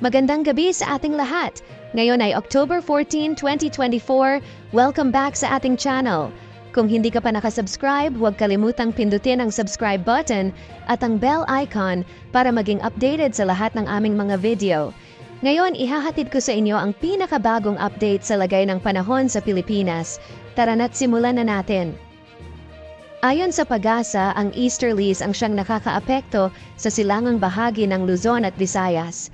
Magandang gabi sa ating lahat. Ngayon ay October 14, 2024. Welcome back sa ating channel. Kung hindi ka pa nakasubscribe, huwag kalimutang pindutin ang subscribe button at ang bell icon para maging updated sa lahat ng aming mga video. Ngayon, ihahatid ko sa inyo ang pinakabagong update sa lagay ng panahon sa Pilipinas. Tara na't simulan na natin. Ayon sa Pag-asa, ang easterlies ang siyang nakakaapekto sa silangang bahagi ng Luzon at Visayas.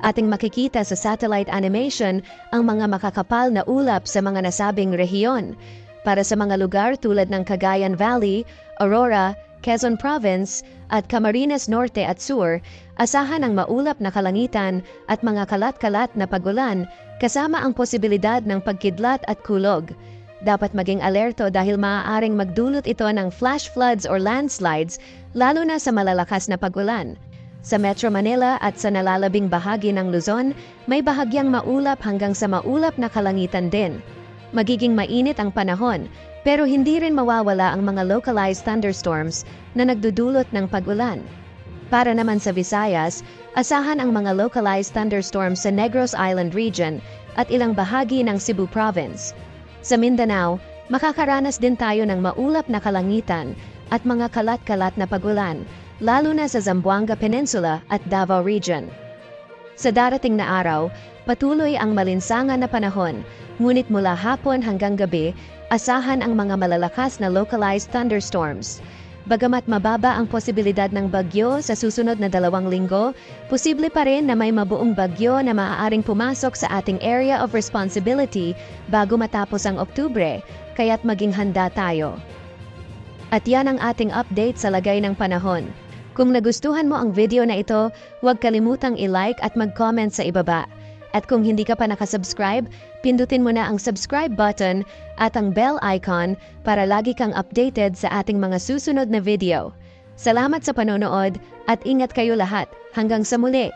Ating makikita sa satellite animation ang mga makakapal na ulap sa mga nasabing rehiyon. Para sa mga lugar tulad ng Cagayan Valley, Aurora, Quezon Province at Camarines Norte at Sur, asahan ang maulap na kalangitan at mga kalat-kalat na pagulan kasama ang posibilidad ng pagkidlat at kulog. Dapat maging alerto dahil maaaring magdulot ito ng flash floods or landslides lalo na sa malalakas na pagulan. Sa Metro Manila at sa nalalabing bahagi ng Luzon, may bahagyang maulap hanggang sa maulap na kalangitan din. Magiging mainit ang panahon, pero hindi rin mawawala ang mga localized thunderstorms na nagdudulot ng pagulan. Para naman sa Visayas, asahan ang mga localized thunderstorms sa Negros Island region at ilang bahagi ng Cebu Province. Sa Mindanao, makakaranas din tayo ng maulap na kalangitan at mga kalat-kalat na pagulan, lalo na sa Zamboanga Peninsula at Davao Region. Sa darating na araw, patuloy ang malinsangan na panahon, ngunit mula hapon hanggang gabi, asahan ang mga malalakas na localized thunderstorms. Bagamat mababa ang posibilidad ng bagyo sa susunod na 2 linggo, posible pa rin na may mabuong bagyo na maaaring pumasok sa ating area of responsibility bago matapos ang Oktubre, kaya't maging handa tayo. At yan ang ating update sa lagay ng panahon. Kung nagustuhan mo ang video na ito, huwag kalimutang i-like at mag-comment sa ibaba. At kung hindi ka pa nakasubscribe, pindutin mo na ang subscribe button at ang bell icon para lagi kang updated sa ating mga susunod na video. Salamat sa panonood at ingat kayo lahat. Hanggang sa muli!